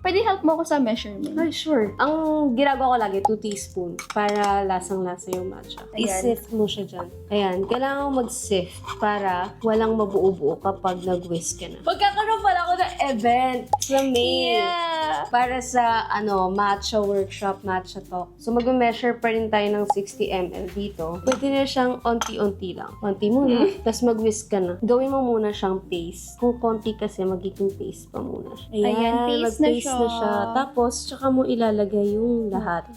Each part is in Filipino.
Pwede help mo ako sa measurement. Ay, sure. Ang ginagawa ko lagi, 2 teaspoon para lasang-lasa yung matcha. Ayan. I-sift mo siya dyan. Ayan, kailangan mo mag-sift para walang mabuo-buo kapag nag-whisk ka na. Pagkakaroon pala ako ng event sa May. Yeah! Para sa, matcha workshop, matcha talk. So, mag-measure pa rin tayo ng 60 ml dito. Pwede na siyang onti-onti lang. Onti muna, tapos mag-whisk ka na. Gawin mo muna siyang paste. Kung konti kasi, magiging paste pa muna siya. Ayan, paste na siya. Tapos, tsaka mo ilalagay yung lahat.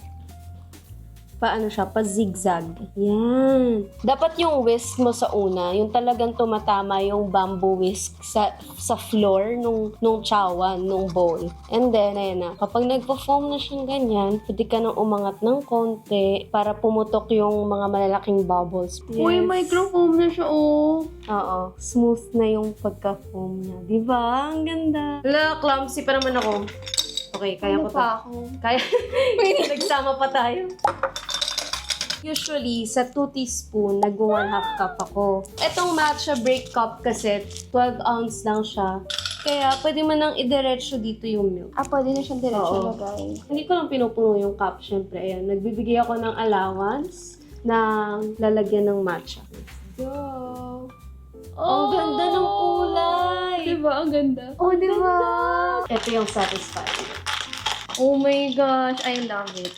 Paano siya? Pa-zigzag. Yan. Dapat yung whisk mo sa una, yung talagang tumatama yung bamboo whisk sa floor nung chawan, nung bowl. And then, ayan na. Kapag nagpo-foam na siyang ganyan, pwede ka nang umangat ng konti para pumutok yung mga malalaking bubbles. Yes. Uy, microfoam na siya, oh. Oo. Smooth na yung pagka-foam niya. Diba? Ang ganda. Wala, clumsy pa naman ako. Okay, kaya Ano ko to. pa ako? Kaya, nagsama pa tayo. Usually, sa 2 teaspoon, nag-1/2 cup ako. Etong matcha break cup kasi, 12 ounce lang siya. Kaya, pwede mo nang idiretso dito yung milk. Pwede na siyang diretso Oo. lagay. Hindi ko lang pinupuno yung cup, syempre. Ayan, nagbibigay ako ng allowance ng lalagyan ng matcha. Let's go! Ang ganda ng kulay! Diba? Ang ganda. Oh, diba? Ito yung satisfying. Oh my gosh, I love it.